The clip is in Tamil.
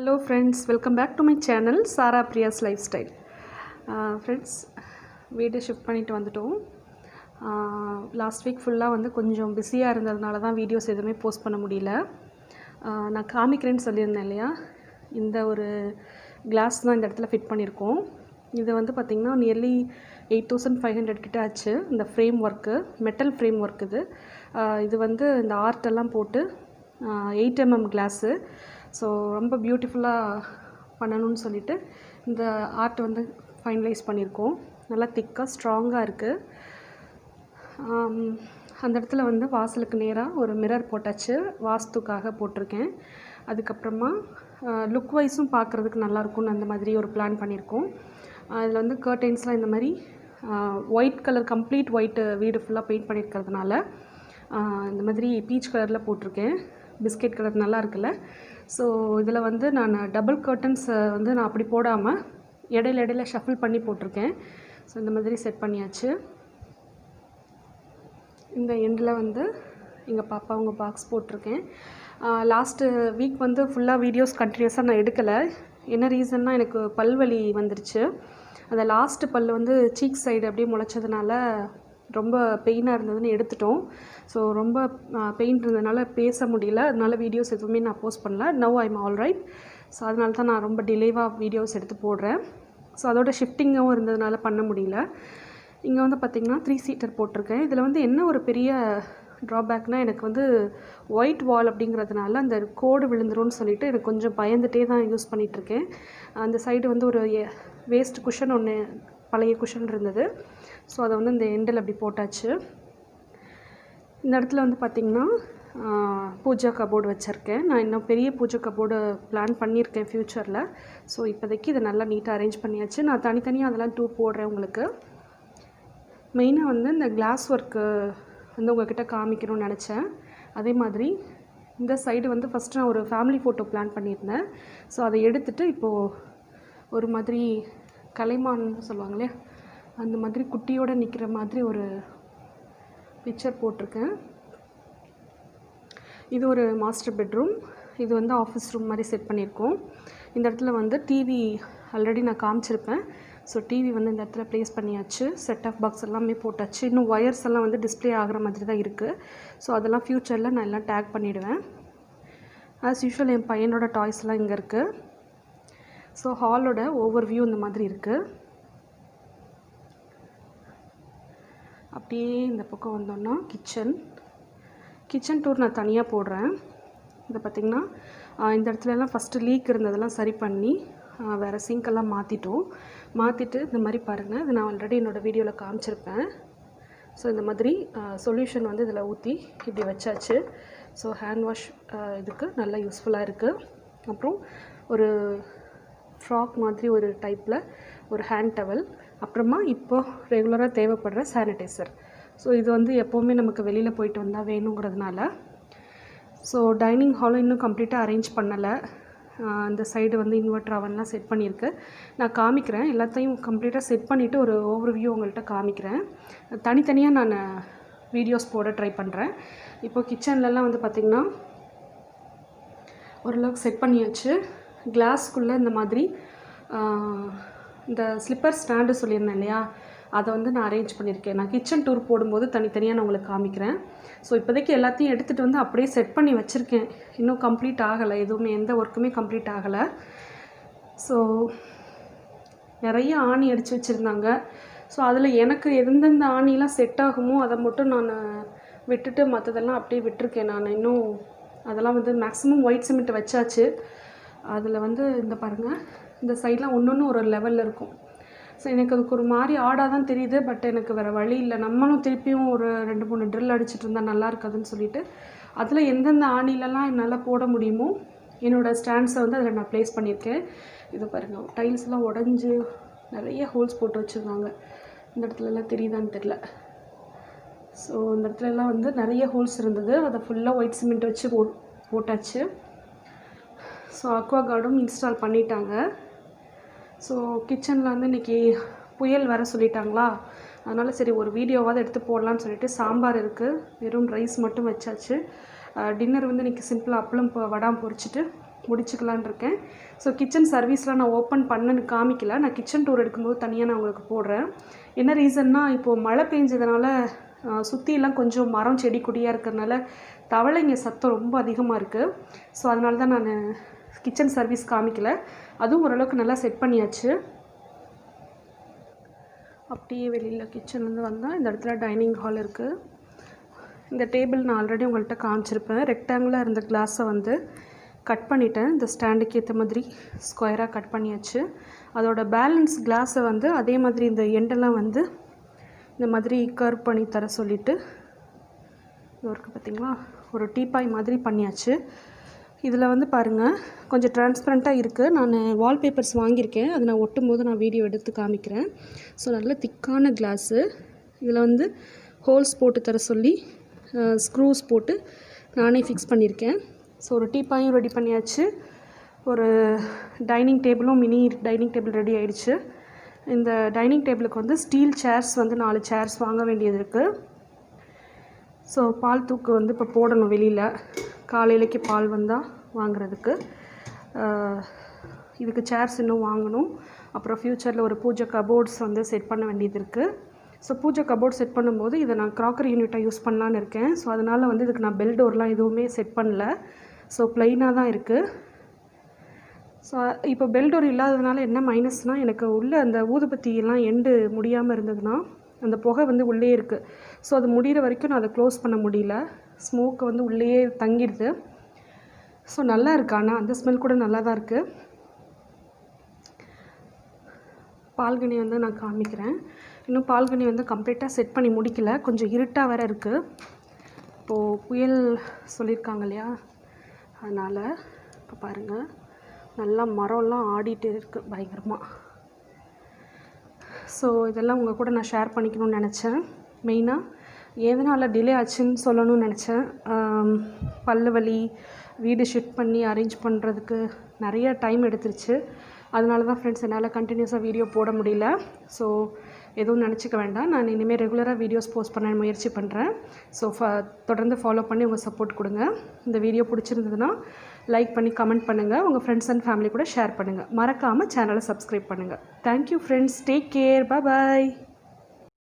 Hello friends, welcome back to my channel Sara Priya's Lifestyle. Friends, வீடு ஷிஃப்ட் பண்ணிட்டு வந்துட்டோம். லாஸ்ட் வீக் ஃபுல்லாக வந்து கொஞ்சம் பிஸியாக இருந்ததுனால தான் வீடியோஸ் எதுவுமே போஸ்ட் பண்ண முடியல. நான் காமிக்கிறேன்னு சொல்லியிருந்தேன் இல்லையா, இந்த ஒரு கிளாஸ் தான் இந்த இடத்துல ஃபிட் பண்ணியிருக்கோம். இது வந்து பார்த்திங்கன்னா நியர்லி 8500 கிட்ட ஆச்சு. இந்த frame work, metal frame work இது வந்து இந்த ஆர்ட்டெல்லாம் போட்டு 8mm கிளாஸு. ஸோ ரொம்ப பியூட்டிஃபுல்லாக பண்ணணும்னு சொல்லிட்டு இந்த ஆர்ட் வந்து ஃபைனலைஸ் பண்ணியிருக்கோம். நல்லா திக்காக ஸ்ட்ராங்காக இருக்குது. அந்த இடத்துல வந்து வாசலுக்கு நேராக ஒரு மிரர் போட்டாச்சு, வாஸ்துக்காக போட்டிருக்கேன். அதுக்கப்புறமா லுக் வைஸும் பார்க்குறதுக்கு நல்லாயிருக்கும்னு அந்த மாதிரி ஒரு பிளான் பண்ணியிருக்கோம். அதில் வந்து கர்டைன்ஸ்லாம் இந்த மாதிரி ஒயிட் கலர், கம்ப்ளீட் ஒயிட்டு வீடு ஃபுல்லாக பெயிண்ட் பண்ணியிருக்கிறதுனால இந்த மாதிரி பீச் கலரில் போட்டிருக்கேன். பிஸ்கெட் கலர் நல்லா இருக்குல்ல. ஸோ இதில் வந்து நான் டபுள் கர்டன்ஸ் வந்து நான் அப்படி போடாமல் இடையில ஷஃபில் பண்ணி போட்டிருக்கேன். ஸோ இந்த மாதிரி செட் பண்ணியாச்சு. இந்த எண்டில் வந்து எங்கள் பாப்பா அவங்க பாக்ஸ் போட்டிருக்கேன். லாஸ்ட்டு வீக் வந்து ஃபுல்லாக வீடியோஸ் கண்டினியூஸாக நான் எடுக்கலை. என்ன ரீசன்னா, எனக்கு பல்வலி வந்துருச்சு. அந்த லாஸ்ட்டு பல் வந்து சீக் சைடு அப்படியே முளைச்சதுனால ரொம்ப பெயினாக இருந்ததுன்னு எடுத்துட்டோம். ஸோ ரொம்ப பெயின் இருந்ததுனால பேச முடியல. அதனால வீடியோஸ் எதுவுமே நான் போஸ்ட் பண்ணல. Now I'm all right. So அதனால தான் நான் ரொம்ப டிலேவாக வீடியோஸ் எடுத்து போடுறேன். ஸோ அதோட ஷிஃப்டிங்கும் இருந்ததுனால பண்ண முடியல. இங்கே வந்து பார்த்திங்கன்னா 3 சீட்டர் போட்டிருக்கேன். இதில் வந்து என்ன ஒரு பெரிய ட்ராபேக்னால், எனக்கு வந்து ஒயிட் வால் அப்படிங்கிறதுனால அந்த கோடு விழுந்துரும்னு சொல்லிட்டு எனக்கு கொஞ்சம் பயந்துகிட்டே தான் யூஸ் பண்ணிகிட்ருக்கேன். அந்த சைடு வந்து ஒரு வேஸ்ட் குஷன் ஒன்று, பழைய குஷன் இருந்தது. ஸோ அதை வந்து இந்த எண்டில் அப்படி போட்டாச்சு. இந்த இடத்துல வந்து பார்த்திங்கன்னா பூஜா கபோர்டு வச்சுருக்கேன். நான் இன்னும் பெரிய பூஜா கபோர்டு பிளான் பண்ணியிருக்கேன் ஃப்யூச்சரில். ஸோ இப்போதைக்கு இதை நல்லா நீட்டாக அரேஞ்ச் பண்ணியாச்சு. நான் தனித்தனியாக அதெல்லாம் போடுறேன் உங்களுக்கு. மெயினாக வந்து இந்த கிளாஸ் ஒர்க்கு வந்து உங்கள்கிட்ட காமிக்கணும்னு நினச்சேன். அதே மாதிரி இந்த சைடு வந்து ஃபஸ்ட்டு நான் ஒரு ஃபேமிலி ஃபோட்டோ பிளான் பண்ணியிருந்தேன். ஸோ அதை எடுத்துகிட்டு இப்போது ஒரு மாதிரி கலைமான்னு சொல்லுவாங்களே, அந்த மாதிரி குட்டியோடு நிற்கிற மாதிரி ஒரு பிக்சர் போட்டிருக்கேன். இது ஒரு மாஸ்டர் பெட்ரூம். இது வந்து ஆஃபீஸ் ரூம் மாதிரி செட் பண்ணியிருக்கோம். இந்த இடத்துல வந்து டிவி ஆல்ரெடி நான் காமிச்சிருப்பேன். ஸோ டிவி வந்து இந்த இடத்துல ப்ளேஸ் பண்ணியாச்சு. செட் ஆஃப் பாக்ஸ் எல்லாமே போட்டாச்சு. இன்னும் ஒயர்ஸ் எல்லாம் வந்து டிஸ்பிளே ஆகிற மாதிரி தான் இருக்குது. ஸோ அதெல்லாம் ஃப்யூச்சரில் நான் எல்லாம் டேக் பண்ணிவிடுவேன். ஆஸ் யூஷுவல் என் பையனோட டாய்ஸ்லாம் இங்கே இருக்குது. ஸோ ஹாலோட ஓவர் வியூ இந்த மாதிரி இருக்குது. அப்படியே இந்த பக்கம் வந்தோன்னா கிச்சன் டூர் நான் தனியாக போடுறேன். இதை பார்த்திங்கன்னா இந்த இடத்துலலாம் ஃபஸ்ட்டு லீக் இருந்ததெல்லாம் சரி பண்ணி வேறு சிங்க்கெல்லாம் மாற்றிட்டு இந்த மாதிரி பாருங்கள். இது நான் ஆல்ரெடி என்னோடய வீடியோவில் காமிச்சிருப்பேன். ஸோ இந்த மாதிரி சொல்யூஷன் வந்து இதில் ஊற்றி இப்படி வச்சாச்சு. ஸோ ஹேண்ட் வாஷ் இதுக்கு நல்லா யூஸ்ஃபுல்லாக இருக்குது. அப்புறம் ஒரு ஃப்ராக் மாதிரி ஒரு டைப்பில் ஒரு ஹேண்ட் டவல், அப்புறமா இப்போது ரெகுலராக தேவைப்படுற சானிடைசர். ஸோ இது வந்து எப்போவுமே நமக்கு வெளியில் போயிட்டு வந்தால் வேணுங்கிறதுனால. ஸோ டைனிங் ஹாலும் இன்னும் கம்ப்ளீட்டாக அரேஞ்ச் பண்ணலை. இந்த சைடு வந்து இன்வெர்டர் அவன்லாம் செட் பண்ணியிருக்கு. நான் காமிக்கிறேன். எல்லாத்தையும் கம்ப்ளீட்டாக செட் பண்ணிவிட்டு ஒரு ஓவர் வியூ உங்கள்கிட்ட காமிக்கிறேன். தனித்தனியாக நான் வீடியோஸ் போட ட்ரை பண்ணுறேன். இப்போது கிச்சன்லலாம் வந்து பார்த்திங்கன்னா ஓரளவுக்கு செட் பண்ணியாச்சு. கிளாஸ்க்குள்ளே இந்த மாதிரி இந்த ஸ்லிப்பர் ஸ்டாண்டு சொல்லியிருந்தேன் இல்லையா, அதை வந்து நான் அரேஞ்ச் பண்ணியிருக்கேன். நான் கிச்சன் டூர் போடும்போது தனித்தனியாக நான் உங்களுக்கு காமிக்கிறேன். ஸோ இப்போதைக்கு எல்லாத்தையும் எடுத்துகிட்டு வந்து அப்படியே செட் பண்ணி வச்சுருக்கேன். இன்னும் கம்ப்ளீட் ஆகலை, எதுவுமே எந்த ஒர்க்குமே கம்ப்ளீட் ஆகலை. ஸோ நிறைய ஆணி அடித்து வச்சுருந்தாங்க. ஸோ அதில் எனக்கு எந்தெந்த ஆணிலாம் செட் ஆகுமோ அதை மட்டும் நான் விட்டுட்டு மற்றதெல்லாம் அப்படியே விட்டுருக்கேன். நான் இன்னும் அதெல்லாம் வந்து மேக்ஸிமம் ஒயிட் சிமெண்ட் வச்சாச்சு. அதில் வந்து இந்த பாருங்கள், இந்த சைட்லாம் ஒன்று ஒரு லெவலில் இருக்கும். ஸோ எனக்கு அதுக்கு ஒரு மாதிரி ஆடாக தான் தெரியுது. பட் எனக்கு வேறு வழி இல்லை. நம்மளும் திருப்பியும் ஒரு 2-3 ட்ரில் அடிச்சுட்டு இருந்தால் நல்லா இருக்காதுன்னு சொல்லிட்டு அதில் எந்தெந்த ஆணிலெலாம் என்னால் போட முடியுமோ என்னோடய ஸ்டாண்ட்ஸை வந்து அதில் நான் ப்ளேஸ் பண்ணியிருக்கேன். இது பாருங்கள், டைல்ஸ்லாம் உடஞ்சி நிறைய ஹோல்ஸ் போட்டு வச்சுருந்தாங்க. இந்த இடத்துலலாம் தெரியுதான்னு தெரில. ஸோ இந்த இடத்துலலாம் வந்து நிறைய ஹோல்ஸ் இருந்தது. அதை ஃபுல்லாக ஒயிட் சிமெண்ட் வச்சு போட்டாச்சு. ஸோ அக்வா கார்டும் இன்ஸ்டால் பண்ணிட்டாங்க. ஸோ கிச்சனில் வந்து இன்றைக்கி புயல் வர சொல்லிட்டாங்களா, அதனால் சரி ஒரு வீடியோவாவது எடுத்து போடலான்னு சொல்லிட்டு சாம்பார் இருக்குது, வெறும் ரைஸ் மட்டும் வச்சாச்சு. டின்னர் வந்து இன்றைக்கி சிம்பிளாக அப்பளம் வடாம் பொரிச்சிட்டு முடிச்சுக்கலான் இருக்கேன். ஸோ கிச்சன் சர்வீஸ்லாம் நான் ஓப்பன் பண்ணன்னு காமிக்கல. நான் கிச்சன் டூர் எடுக்கும்போது தனியாக நான் உங்களுக்கு போடுறேன். என்ன ரீசன்னா, இப்போது மழை பெஞ்சதுனால சுற்றிலாம் கொஞ்சம் மரம் செடி கொடியாக இருக்கிறதுனால தவளைங்க சத்தம் ரொம்ப அதிகமாக இருக்குது. ஸோ அதனால தான் நான் கிச்சன் சர்வீஸ் காமிக்கல. அதுவும் ஓரளவுக்கு நல்லா செட் பண்ணியாச்சு. அப்படியே வெளியில் கிச்சன்லேருந்து வந்தால் இந்த இடத்துல டைனிங் ஹால் இருக்குது. இந்த டேபிள் நான் ஆல்ரெடி உங்கள்கிட்ட காமிச்சிருப்பேன். ரெக்டாங்குலாக இருந்த கிளாஸை வந்து கட் பண்ணிட்டேன். இந்த ஸ்டாண்டுக்கு ஏற்ற மாதிரி ஸ்கொயராக கட் பண்ணியாச்சு. அதோட பேலன்ஸ் கிளாஸை வந்து அதே மாதிரி இந்த எண்டெல்லாம் வந்து இந்த மாதிரி கர்வ் பண்ணி தர சொல்லிவிட்டு இது இருக்குது பார்த்திங்களா, ஒரு டீப்பாய் மாதிரி பண்ணியாச்சு. இதில் வந்து பாருங்கள் கொஞ்சம் டிரான்ஸ்பரண்ட்டாக இருக்குது. நான் வால்பேப்பர்ஸ் வாங்கியிருக்கேன். அதை நான் ஒட்டும் போது நான் வீடியோ எடுத்து காமிக்கிறேன். ஸோ நல்ல திக்கான கிளாஸு. இதில் வந்து ஹோல்ஸ் போட்டு தர சொல்லி ஸ்க்ரூஸ் போட்டு நானே ஃபிக்ஸ் பண்ணியிருக்கேன். ஸோ ஒரு டீப்பாயும் ரெடி பண்ணியாச்சு. ஒரு டைனிங் டேபிளும் மினி டைனிங் டேபிள் ரெடி ஆகிடுச்சு. இந்த டைனிங் டேபிளுக்கு வந்து ஸ்டீல் சேர்ஸ் வந்து 4 சேர்ஸ் வாங்க வேண்டியது இருக்குது. ஸோ பால் தூக்கு வந்து இப்போ போடணும் வெளியில். காலையிலைக்கு பால் வந்தால் வாங்குறதுக்கு. இதுக்கு சேர்ஸ் இன்னும் வாங்கணும். அப்புறம் ஃப்யூச்சரில் ஒரு பூஜை கபோர்ட்ஸ் வந்து செட் பண்ண வேண்டியது இருக்குது. ஸோ பூஜை கபோர்ட் செட் பண்ணும்போது இதை நான் க்ராக்கரி யூனிட்டாக யூஸ் பண்ணலான்னு இருக்கேன். ஸோ அதனால் வந்து இதுக்கு நான் பெல் டோர்லாம் எதுவுமே செட் பண்ணல. ஸோ ப்ளைனாக தான் இருக்குது. ஸோ இப்போ பெல் டோர் இல்லாததுனால என்ன மைனஸ்னால், எனக்கு உள்ளே அந்த ஊதுபத்தியெல்லாம் எண்டு முடியாமல் இருந்ததுன்னா அந்த புகை வந்து உள்ளே இருக்குது. ஸோ அது முடிகிற வரைக்கும் நான் அதை க்ளோஸ் பண்ண முடியல. ஸ்மோக்கு வந்து உள்ளேயே தங்கிடுது. ஸோ நல்லா இருக்கு. ஆனால் அந்த ஸ்மெல் கூட நல்லா தான் இருக்குது. பால்கனி வந்து நான் காமிக்கிறேன். இன்னும் பால்கனி வந்து கம்ப்ளீட்டாக செட் பண்ணி முடிக்கல. கொஞ்சம் இருட்டாக வேறு இருக்குது. இப்போது புயல் சொல்லியிருக்காங்க இல்லையா, அதனால் இப்போ பாருங்கள் நல்லா மரம்லாம் ஆடிட்டு இருக்குது பயங்கரமாக. ஸோ இதெல்லாம் உங்கள் கூட நான் ஷேர் பண்ணிக்கணும்னு நினச்சேன். மெயினாக எதனால் டிலே ஆச்சுன்னு சொல்லணும்னு நினச்சேன். பல்லு வலி, வீடு ஷிஃப்ட் பண்ணி அரேஞ்ச் பண்ணுறதுக்கு நிறைய டைம் எடுத்துருச்சு. அதனால தான் ஃப்ரெண்ட்ஸ் என்னால் கண்டினியூஸாக வீடியோ போட முடியல. ஸோ எதுவும் நினச்சிக்க வேண்டாம். நான் இனிமேல் ரெகுலராக வீடியோஸ் போஸ்ட் பண்ண முயற்சி பண்ணுறேன். ஸோ தொடர்ந்து ஃபாலோ பண்ணி உங்கள் சப்போர்ட் கொடுங்க. இந்த வீடியோ பிடிச்சிருந்ததுன்னா லைக் பண்ணி கமெண்ட் பண்ணுங்கள். உங்கள் ஃப்ரெண்ட்ஸ் அண்ட் ஃபேமிலி கூட ஷேர் பண்ணுங்கள். மறக்காமல் சேனலை சப்ஸ்கிரைப் பண்ணுங்கள். Thank you friends. Take care. பாய்.